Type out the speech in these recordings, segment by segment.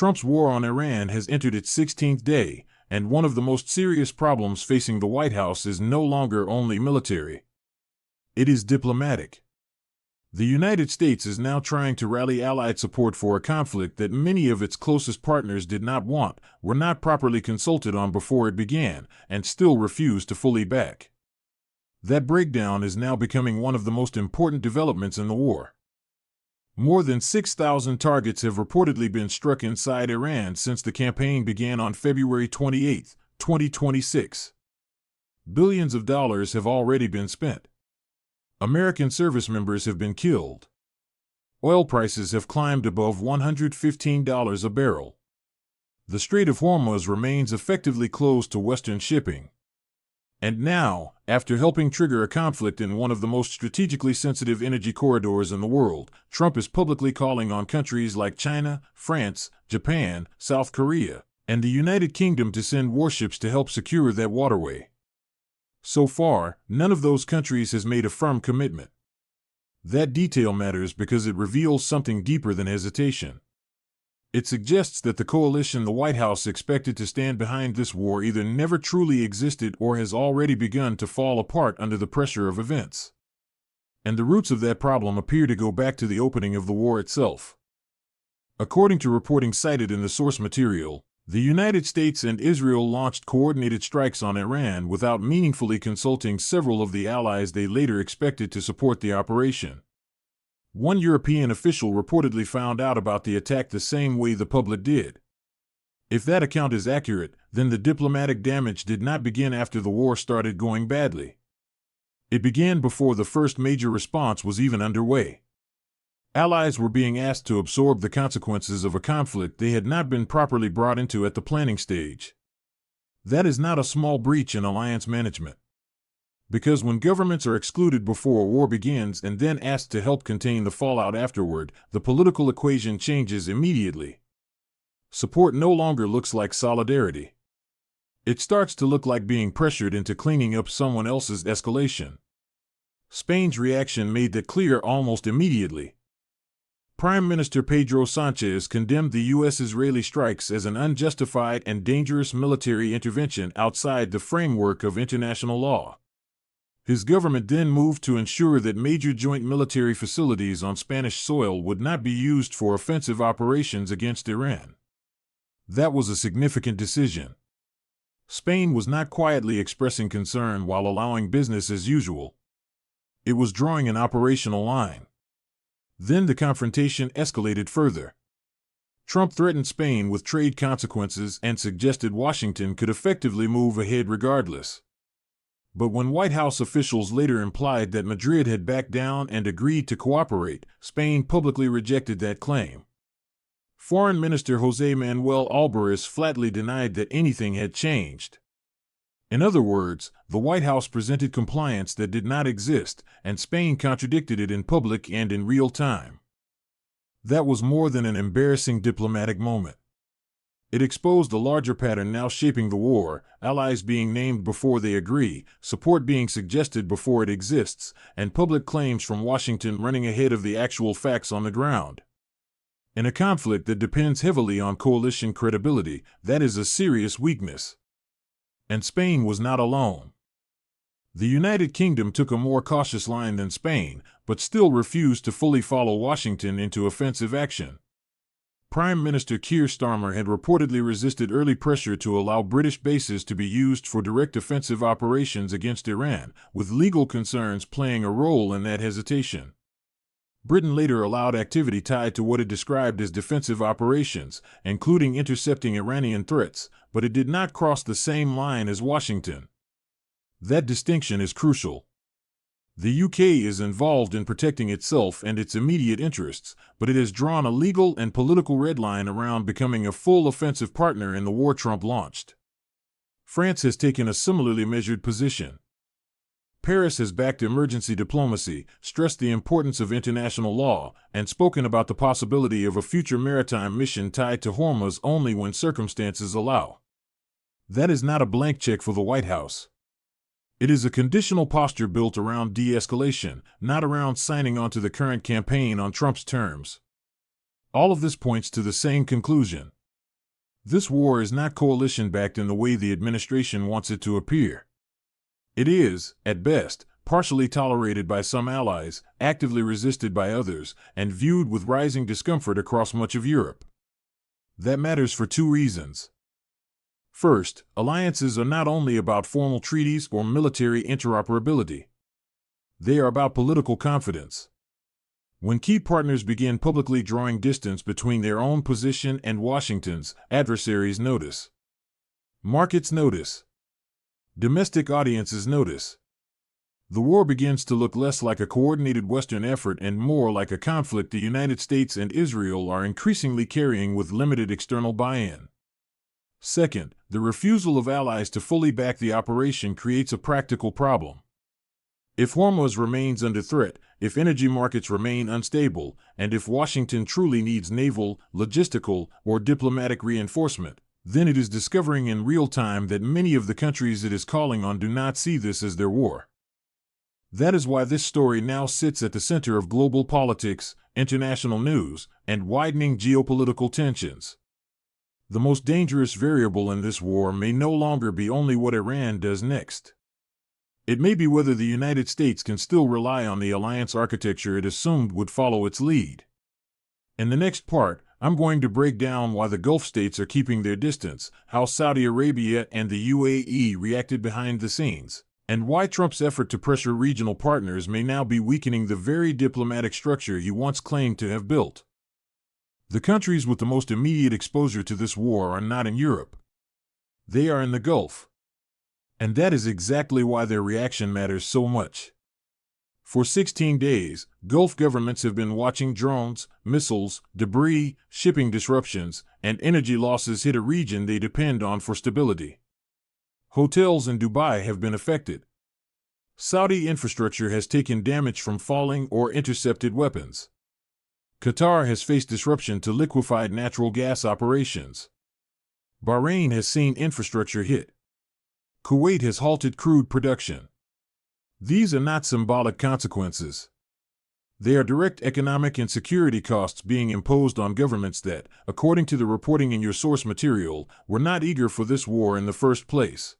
Trump's war on Iran has entered its 16th day, and one of the most serious problems facing the White House is no longer only military. It is diplomatic. The United States is now trying to rally allied support for a conflict that many of its closest partners did not want, were not properly consulted on before it began, and still refuse to fully back. That breakdown is now becoming one of the most important developments in the war. More than 6,000 targets have reportedly been struck inside Iran since the campaign began on February 28, 2026. Billions of dollars have already been spent. American service members have been killed. Oil prices have climbed above $115 a barrel. The Strait of Hormuz remains effectively closed to Western shipping. And now, after helping trigger a conflict in one of the most strategically sensitive energy corridors in the world, Trump is publicly calling on countries like China, France, Japan, South Korea, and the United Kingdom to send warships to help secure that waterway. So far, none of those countries has made a firm commitment. That detail matters because it reveals something deeper than hesitation. It suggests that the coalition the White House expected to stand behind this war either never truly existed or has already begun to fall apart under the pressure of events. And the roots of that problem appear to go back to the opening of the war itself. According to reporting cited in the source material, the United States and Israel launched coordinated strikes on Iran without meaningfully consulting several of the allies they later expected to support the operation. One European official reportedly found out about the attack the same way the public did. If that account is accurate, then the diplomatic damage did not begin after the war started going badly. It began before the first major response was even underway. Allies were being asked to absorb the consequences of a conflict they had not been properly brought into at the planning stage. That is not a small breach in alliance management. Because when governments are excluded before a war begins and then asked to help contain the fallout afterward, the political equation changes immediately. Support no longer looks like solidarity. It starts to look like being pressured into cleaning up someone else's escalation. Spain's reaction made that clear almost immediately. Prime Minister Pedro Sánchez condemned the U.S.-Israeli strikes as an unjustified and dangerous military intervention outside the framework of international law. His government then moved to ensure that major joint military facilities on Spanish soil would not be used for offensive operations against Iran. That was a significant decision. Spain was not quietly expressing concern while allowing business as usual. It was drawing an operational line. Then the confrontation escalated further. Trump threatened Spain with trade consequences and suggested Washington could effectively move ahead regardless. But when White House officials later implied that Madrid had backed down and agreed to cooperate, Spain publicly rejected that claim. Foreign Minister José Manuel Alvarez flatly denied that anything had changed. In other words, the White House presented compliance that did not exist, and Spain contradicted it in public and in real time. That was more than an embarrassing diplomatic moment. It exposed a larger pattern now shaping the war, allies being named before they agree, support being suggested before it exists, and public claims from Washington running ahead of the actual facts on the ground. In a conflict that depends heavily on coalition credibility, that is a serious weakness. And Spain was not alone. The United Kingdom took a more cautious line than Spain, but still refused to fully follow Washington into offensive action. Prime Minister Keir Starmer had reportedly resisted early pressure to allow British bases to be used for direct offensive operations against Iran, with legal concerns playing a role in that hesitation. Britain later allowed activity tied to what it described as defensive operations, including intercepting Iranian threats, but it did not cross the same line as Washington. That distinction is crucial. The UK is involved in protecting itself and its immediate interests, but it has drawn a legal and political red line around becoming a full offensive partner in the war Trump launched. France has taken a similarly measured position. Paris has backed emergency diplomacy, stressed the importance of international law, and spoken about the possibility of a future maritime mission tied to Hormuz only when circumstances allow. That is not a blank check for the White House. It is a conditional posture built around de-escalation, not around signing on to the current campaign on Trump's terms. All of this points to the same conclusion. This war is not coalition-backed in the way the administration wants it to appear. It is, at best, partially tolerated by some allies, actively resisted by others, and viewed with rising discomfort across much of Europe. That matters for two reasons. First, alliances are not only about formal treaties or military interoperability. They are about political confidence. When key partners begin publicly drawing distance between their own position and Washington's, adversaries notice. Markets notice. Domestic audiences notice. The war begins to look less like a coordinated Western effort and more like a conflict the United States and Israel are increasingly carrying with limited external buy-in. Second, the refusal of allies to fully back the operation creates a practical problem. If Hormuz remains under threat, if energy markets remain unstable, and if Washington truly needs naval, logistical, or diplomatic reinforcement, then it is discovering in real time that many of the countries it is calling on do not see this as their war. That is why this story now sits at the center of global politics, international news, and widening geopolitical tensions. The most dangerous variable in this war may no longer be only what Iran does next. It may be whether the United States can still rely on the alliance architecture it assumed would follow its lead. In the next part, I'm going to break down why the Gulf states are keeping their distance, how Saudi Arabia and the UAE reacted behind the scenes, and why Trump's effort to pressure regional partners may now be weakening the very diplomatic structure he once claimed to have built. The countries with the most immediate exposure to this war are not in Europe. They are in the Gulf. And that is exactly why their reaction matters so much. For 16 days, Gulf governments have been watching drones, missiles, debris, shipping disruptions, and energy losses hit a region they depend on for stability. Hotels in Dubai have been affected. Saudi infrastructure has taken damage from falling or intercepted weapons. Qatar has faced disruption to liquefied natural gas operations. Bahrain has seen infrastructure hit. Kuwait has halted crude production. These are not symbolic consequences. They are direct economic and security costs being imposed on governments that, according to the reporting in your source material, were not eager for this war in the first place.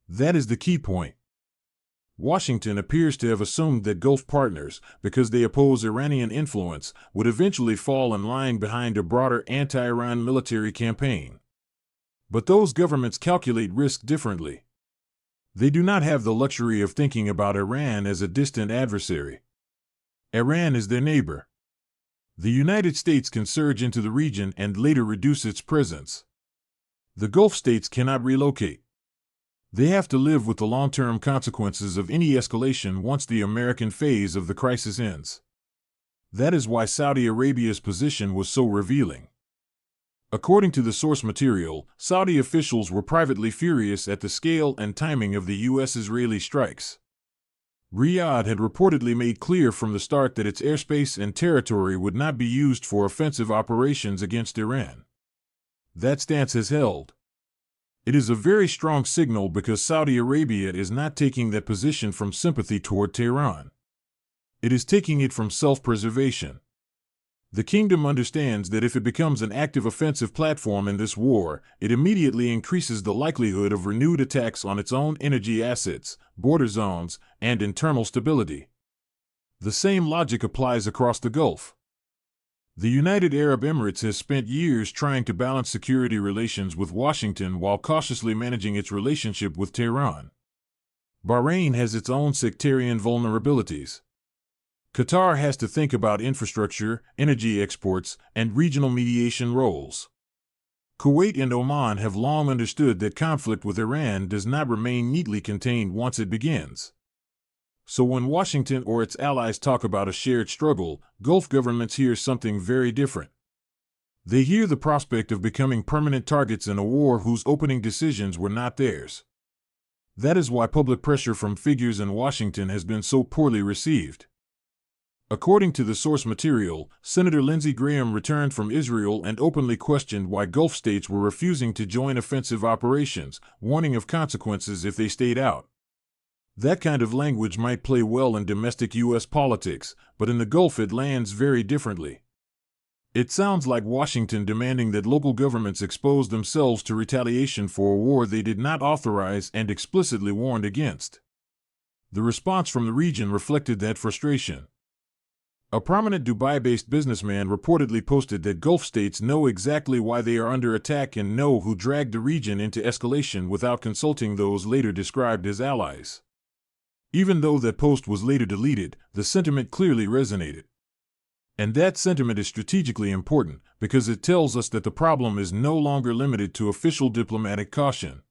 That is the key point. Washington appears to have assumed that Gulf partners, because they oppose Iranian influence, would eventually fall in line behind a broader anti-Iran military campaign. But those governments calculate risk differently. They do not have the luxury of thinking about Iran as a distant adversary. Iran is their neighbor. The United States can surge into the region and later reduce its presence. The Gulf states cannot relocate. They have to live with the long-term consequences of any escalation once the American phase of the crisis ends. That is why Saudi Arabia's position was so revealing. According to the source material, Saudi officials were privately furious at the scale and timing of the U.S.-Israeli strikes. Riyadh had reportedly made clear from the start that its airspace and territory would not be used for offensive operations against Iran. That stance has held. It is a very strong signal because Saudi Arabia is not taking that position from sympathy toward Tehran. It is taking it from self-preservation. The kingdom understands that if it becomes an active offensive platform in this war, it immediately increases the likelihood of renewed attacks on its own energy assets, border zones, and internal stability. The same logic applies across the Gulf. The United Arab Emirates has spent years trying to balance security relations with Washington while cautiously managing its relationship with Tehran. Bahrain has its own sectarian vulnerabilities. Qatar has to think about infrastructure, energy exports, and regional mediation roles. Kuwait and Oman have long understood that conflict with Iran does not remain neatly contained once it begins. So when Washington or its allies talk about a shared struggle, Gulf governments hear something very different. They hear the prospect of becoming permanent targets in a war whose opening decisions were not theirs. That is why public pressure from figures in Washington has been so poorly received. According to the source material, Senator Lindsey Graham returned from Israel and openly questioned why Gulf states were refusing to join offensive operations, warning of consequences if they stayed out. That kind of language might play well in domestic U.S. politics, but in the Gulf it lands very differently. It sounds like Washington demanding that local governments expose themselves to retaliation for a war they did not authorize and explicitly warned against. The response from the region reflected that frustration. A prominent Dubai-based businessman reportedly posted that Gulf states know exactly why they are under attack and know who dragged the region into escalation without consulting those later described as allies. Even though that post was later deleted, the sentiment clearly resonated. And that sentiment is strategically important because it tells us that the problem is no longer limited to official diplomatic caution.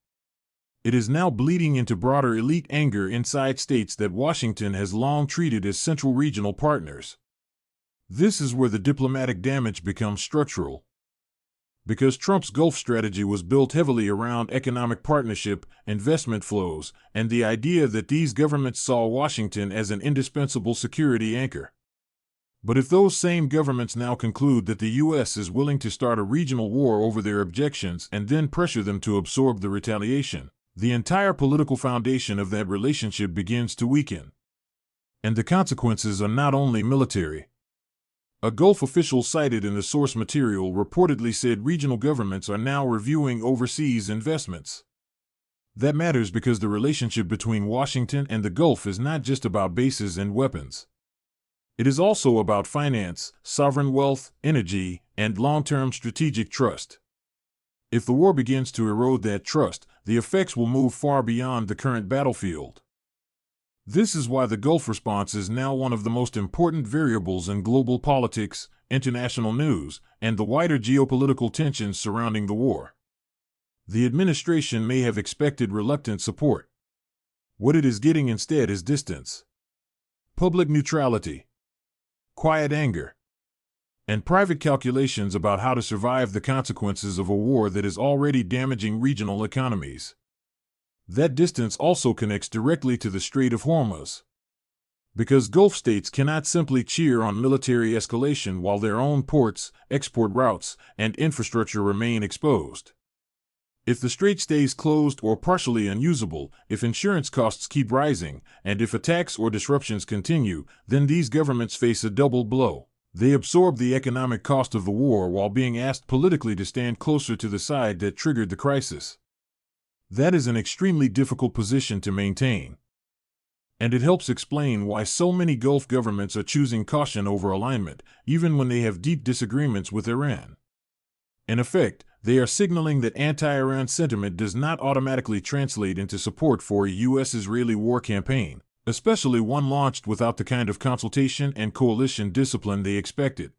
It is now bleeding into broader elite anger inside states that Washington has long treated as central regional partners. This is where the diplomatic damage becomes structural. Because Trump's Gulf strategy was built heavily around economic partnership, investment flows, and the idea that these governments saw Washington as an indispensable security anchor. But if those same governments now conclude that the U.S. is willing to start a regional war over their objections and then pressure them to absorb the retaliation, the entire political foundation of that relationship begins to weaken. And the consequences are not only military. A Gulf official cited in the source material reportedly said regional governments are now reviewing overseas investments. That matters because the relationship between Washington and the Gulf is not just about bases and weapons. It is also about finance, sovereign wealth, energy, and long-term strategic trust. If the war begins to erode that trust, the effects will move far beyond the current battlefield. This is why the Gulf response is now one of the most important variables in global politics, international news, and the wider geopolitical tensions surrounding the war. The administration may have expected reluctant support. What it is getting instead is distance, public neutrality, quiet anger, and private calculations about how to survive the consequences of a war that is already damaging regional economies. That distance also connects directly to the Strait of Hormuz. Because Gulf states cannot simply cheer on military escalation while their own ports, export routes, and infrastructure remain exposed. If the strait stays closed or partially unusable, if insurance costs keep rising, and if attacks or disruptions continue, then these governments face a double blow. They absorb the economic cost of the war while being asked politically to stand closer to the side that triggered the crisis. That is an extremely difficult position to maintain. And it helps explain why so many Gulf governments are choosing caution over alignment, even when they have deep disagreements with Iran. In effect, they are signaling that anti-Iran sentiment does not automatically translate into support for a U.S.-Israeli war campaign, especially one launched without the kind of consultation and coalition discipline they expected.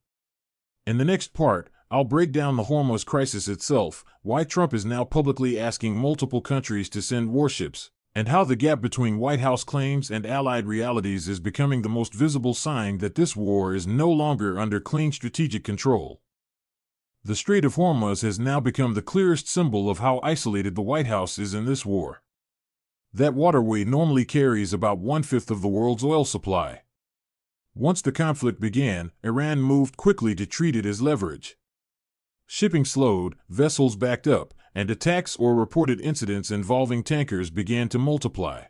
In the next part, I'll break down the Hormuz crisis itself, why Trump is now publicly asking multiple countries to send warships, and how the gap between White House claims and Allied realities is becoming the most visible sign that this war is no longer under clean strategic control. The Strait of Hormuz has now become the clearest symbol of how isolated the White House is in this war. That waterway normally carries about 1/5 of the world's oil supply. Once the conflict began, Iran moved quickly to treat it as leverage. Shipping slowed, vessels backed up, and attacks or reported incidents involving tankers began to multiply.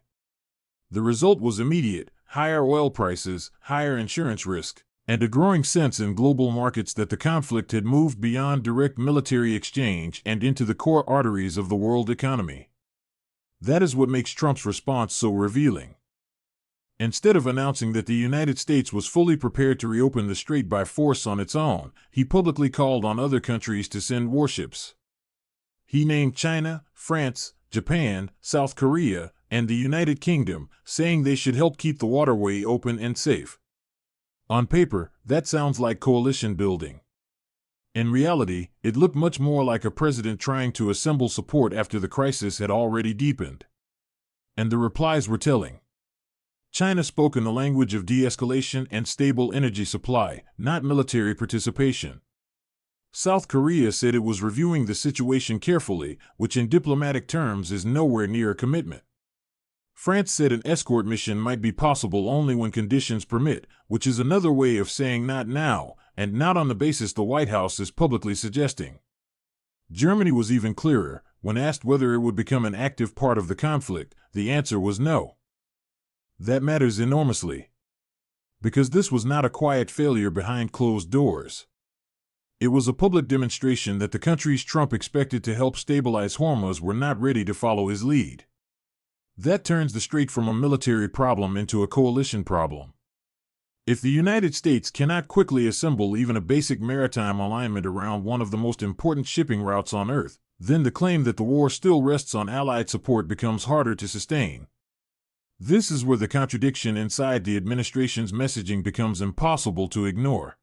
The result was immediate: higher oil prices, higher insurance risk, and a growing sense in global markets that the conflict had moved beyond direct military exchange and into the core arteries of the world economy. That is what makes Trump's response so revealing. Instead of announcing that the United States was fully prepared to reopen the strait by force on its own, he publicly called on other countries to send warships. He named China, France, Japan, South Korea, and the United Kingdom, saying they should help keep the waterway open and safe. On paper, that sounds like coalition building. In reality, it looked much more like a president trying to assemble support after the crisis had already deepened. And the replies were telling. China spoke in the language of de-escalation and stable energy supply, not military participation. South Korea said it was reviewing the situation carefully, which in diplomatic terms is nowhere near a commitment. France said an escort mission might be possible only when conditions permit, which is another way of saying not now, and not on the basis the White House is publicly suggesting. Germany was even clearer. When asked whether it would become an active part of the conflict, the answer was no. That matters enormously. Because this was not a quiet failure behind closed doors. It was a public demonstration that the countries Trump expected to help stabilize Hormuz were not ready to follow his lead. That turns the strait from a military problem into a coalition problem. If the United States cannot quickly assemble even a basic maritime alignment around one of the most important shipping routes on Earth, then the claim that the war still rests on Allied support becomes harder to sustain. This is where the contradiction inside the administration's messaging becomes impossible to ignore.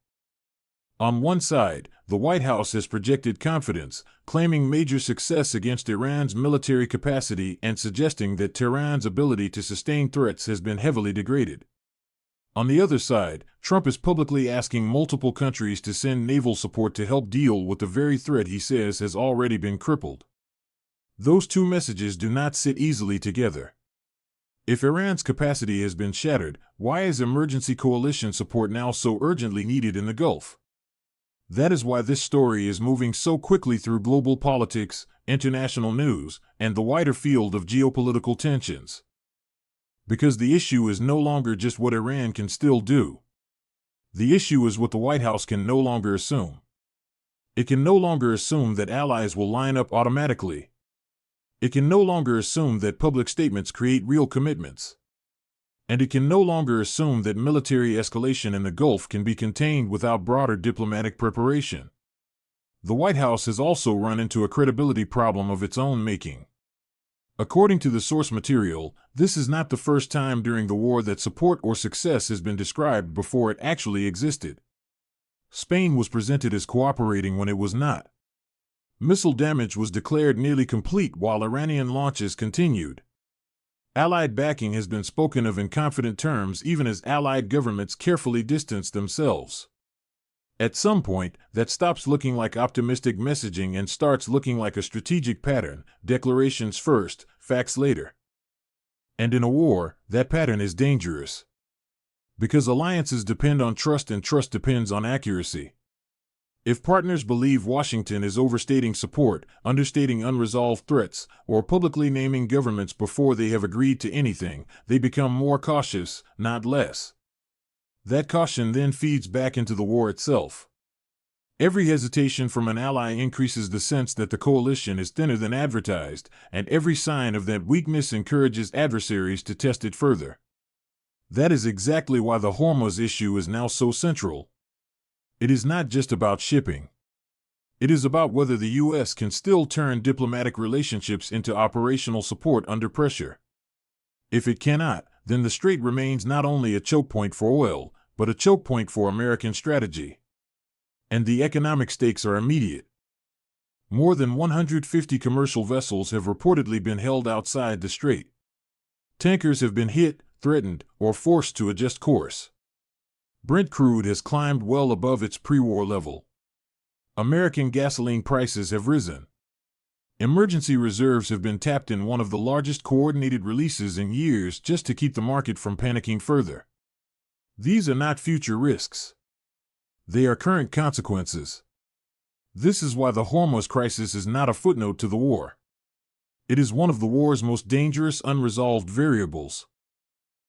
On one side, the White House has projected confidence, claiming major success against Iran's military capacity and suggesting that Tehran's ability to sustain threats has been heavily degraded. On the other side, Trump is publicly asking multiple countries to send naval support to help deal with the very threat he says has already been crippled. Those two messages do not sit easily together. If Iran's capacity has been shattered, why is emergency coalition support now so urgently needed in the Gulf? That is why this story is moving so quickly through global politics, international news, and the wider field of geopolitical tensions. Because the issue is no longer just what Iran can still do. The issue is what the White House can no longer assume. It can no longer assume that allies will line up automatically. It can no longer assume that public statements create real commitments. And it can no longer assume that military escalation in the Gulf can be contained without broader diplomatic preparation. The White House has also run into a credibility problem of its own making. According to the source material, this is not the first time during the war that support or success has been described before it actually existed. Spain was presented as cooperating when it was not. Missile damage was declared nearly complete while Iranian launches continued. Allied backing has been spoken of in confident terms even as Allied governments carefully distance themselves. At some point, that stops looking like optimistic messaging and starts looking like a strategic pattern: declarations first, facts later. And in a war, that pattern is dangerous. Because alliances depend on trust and trust depends on accuracy. If partners believe Washington is overstating support, understating unresolved threats, or publicly naming governments before they have agreed to anything, they become more cautious, not less. That caution then feeds back into the war itself. Every hesitation from an ally increases the sense that the coalition is thinner than advertised, and every sign of that weakness encourages adversaries to test it further. That is exactly why the Hormuz issue is now so central. It is not just about shipping. It is about whether the U.S. can still turn diplomatic relationships into operational support under pressure. If it cannot, then the strait remains not only a choke point for oil, but a choke point for American strategy. And the economic stakes are immediate. More than 150 commercial vessels have reportedly been held outside the strait. Tankers have been hit, threatened, or forced to adjust course. Brent crude has climbed well above its pre-war level. American gasoline prices have risen. Emergency reserves have been tapped in one of the largest coordinated releases in years just to keep the market from panicking further. These are not future risks. They are current consequences. This is why the Hormuz crisis is not a footnote to the war. It is one of the war's most dangerous unresolved variables.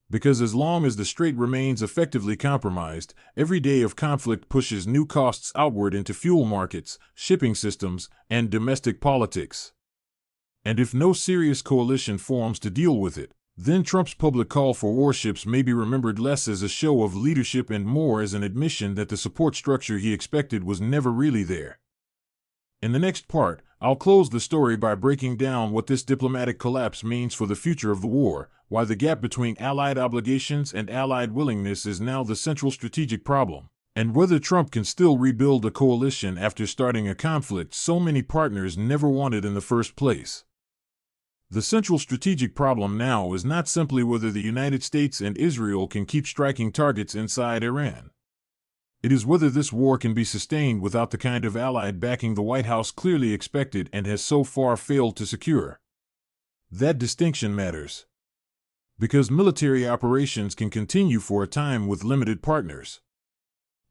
Because as long as the strait remains effectively compromised, every day of conflict pushes new costs outward into fuel markets, shipping systems, and domestic politics. And if no serious coalition forms to deal with it, then Trump's public call for warships may be remembered less as a show of leadership and more as an admission that the support structure he expected was never really there. In the next part, I'll close the story by breaking down what this diplomatic collapse means for the future of the war, why the gap between Allied obligations and Allied willingness is now the central strategic problem, and whether Trump can still rebuild a coalition after starting a conflict so many partners never wanted in the first place. The central strategic problem now is not simply whether the United States and Israel can keep striking targets inside Iran. It is whether this war can be sustained without the kind of Allied backing the White House clearly expected and has so far failed to secure. That distinction matters. Because military operations can continue for a time with limited partners.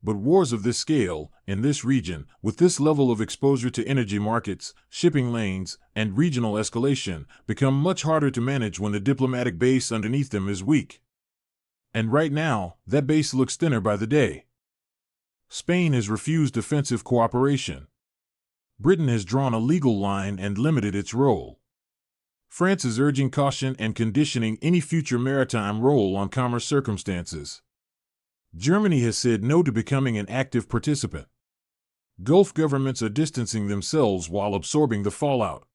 But wars of this scale, in this region, with this level of exposure to energy markets, shipping lanes, and regional escalation, become much harder to manage when the diplomatic base underneath them is weak. And right now, that base looks thinner by the day. Spain has refused offensive cooperation. Britain has drawn a legal line and limited its role. France is urging caution and conditioning any future maritime role on commerce circumstances. Germany has said no to becoming an active participant. Gulf governments are distancing themselves while absorbing the fallout.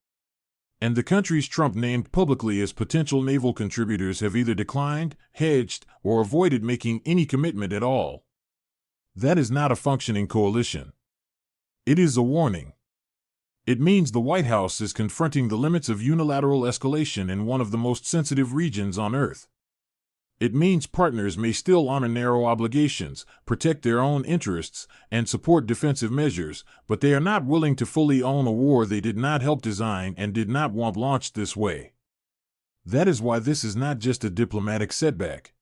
And the countries Trump named publicly as potential naval contributors have either declined, hedged, or avoided making any commitment at all. That is not a functioning coalition. It is a warning. It means the White House is confronting the limits of unilateral escalation in one of the most sensitive regions on Earth. It means partners may still honor narrow obligations, protect their own interests, and support defensive measures, but they are not willing to fully own a war they did not help design and did not want launched this way. That is why this is not just a diplomatic setback.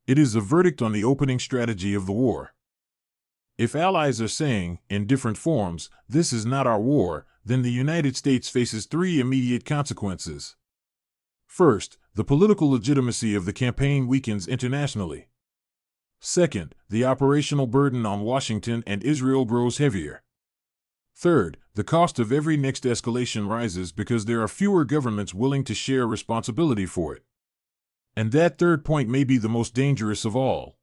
It is a verdict on the opening strategy of the war. If allies are saying, in different forms, this is not our war, then the United States faces three immediate consequences. First, the political legitimacy of the campaign weakens internationally. Second, the operational burden on Washington and Israel grows heavier. Third, the cost of every next escalation rises because there are fewer governments willing to share responsibility for it. And that third point may be the most dangerous of all.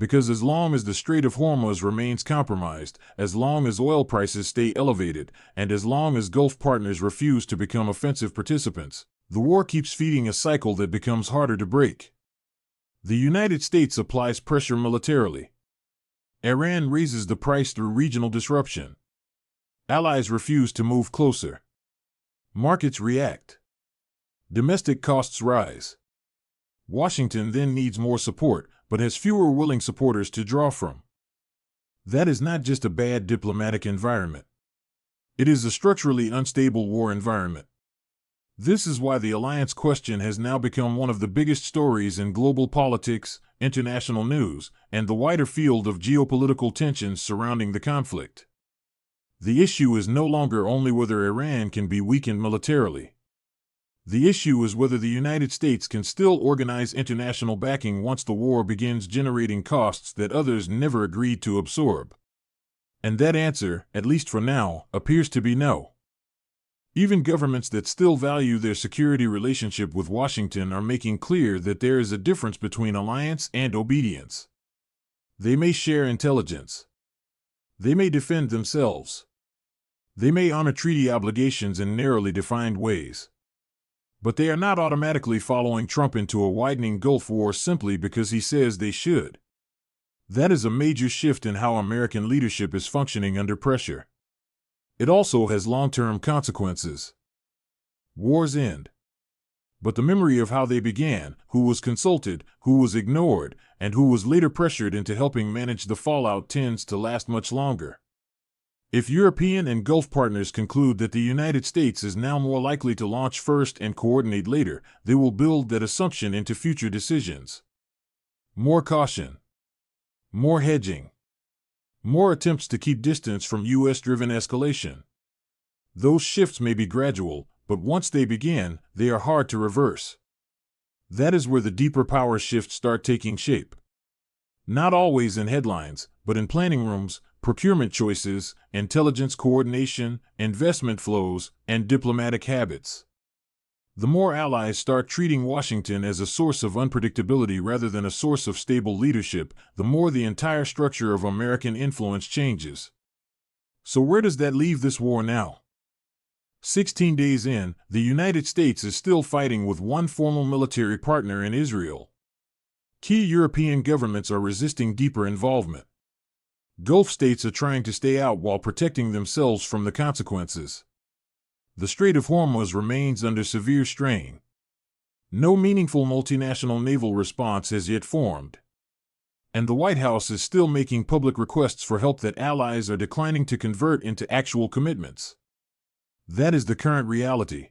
Because as long as the Strait of Hormuz remains compromised, as long as oil prices stay elevated, and as long as Gulf partners refuse to become offensive participants, the war keeps feeding a cycle that becomes harder to break. The United States applies pressure militarily. Iran raises the price through regional disruption. Allies refuse to move closer. Markets react. Domestic costs rise. Washington then needs more support, but has fewer willing supporters to draw from. That is not just a bad diplomatic environment. It is a structurally unstable war environment. This is why the alliance question has now become one of the biggest stories in global politics, international news, and the wider field of geopolitical tensions surrounding the conflict. The issue is no longer only whether Iran can be weakened militarily. The issue is whether the United States can still organize international backing once the war begins generating costs that others never agreed to absorb. And that answer, at least for now, appears to be no. Even governments that still value their security relationship with Washington are making clear that there is a difference between alliance and obedience. They may share intelligence. They may defend themselves. They may honor treaty obligations in narrowly defined ways. But they are not automatically following Trump into a widening Gulf War simply because he says they should. That is a major shift in how American leadership is functioning under pressure. It also has long-term consequences. Wars end. But the memory of how they began, who was consulted, who was ignored, and who was later pressured into helping manage the fallout tends to last much longer. If European and Gulf partners conclude that the United States is now more likely to launch first and coordinate later, they will build that assumption into future decisions. More caution. More hedging. More attempts to keep distance from U.S.-driven escalation. Those shifts may be gradual, but once they begin, they are hard to reverse. That is where the deeper power shifts start taking shape. Not always in headlines, but in planning rooms, procurement choices, intelligence coordination, investment flows, and diplomatic habits. The more allies start treating Washington as a source of unpredictability rather than a source of stable leadership, the more the entire structure of American influence changes. So where does that leave this war now? 16 days in, the United States is still fighting with one formal military partner in Israel. Key European governments are resisting deeper involvement. Gulf states are trying to stay out while protecting themselves from the consequences. The Strait of Hormuz remains under severe strain. No meaningful multinational naval response has yet formed. And the White House is still making public requests for help that allies are declining to convert into actual commitments. That is the current reality.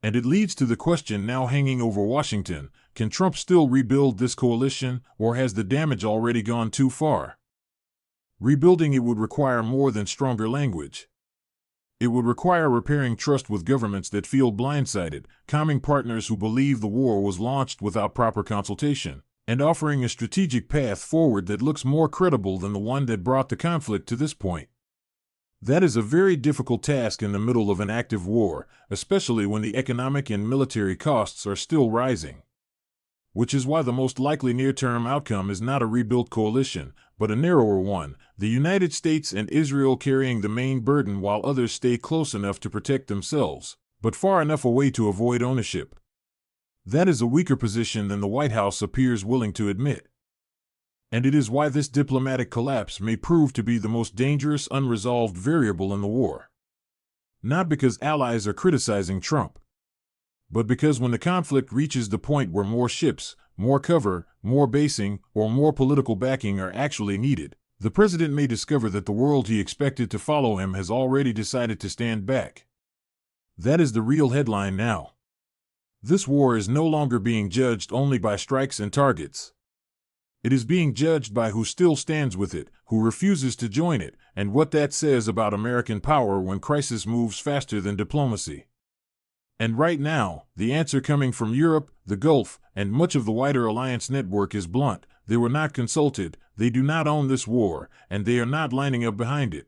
And it leads to the question now hanging over Washington: can Trump still rebuild this coalition, or has the damage already gone too far? Rebuilding it would require more than stronger language. It would require repairing trust with governments that feel blindsided, calming partners who believe the war was launched without proper consultation, and offering a strategic path forward that looks more credible than the one that brought the conflict to this point. That is a very difficult task in the middle of an active war, especially when the economic and military costs are still rising. Which is why the most likely near-term outcome is not a rebuilt coalition, but a narrower one, the United States and Israel carrying the main burden while others stay close enough to protect themselves, but far enough away to avoid ownership. That is a weaker position than the White House appears willing to admit. And it is why this diplomatic collapse may prove to be the most dangerous unresolved variable in the war. Not because allies are criticizing Trump, but because when the conflict reaches the point where more ships, more cover, more basing, or more political backing are actually needed, the president may discover that the world he expected to follow him has already decided to stand back. That is the real headline now. This war is no longer being judged only by strikes and targets. It is being judged by who still stands with it, who refuses to join it, and what that says about American power when crisis moves faster than diplomacy. And right now, the answer coming from Europe, the Gulf, and much of the wider alliance network is blunt. They were not consulted, they do not own this war, and they are not lining up behind it.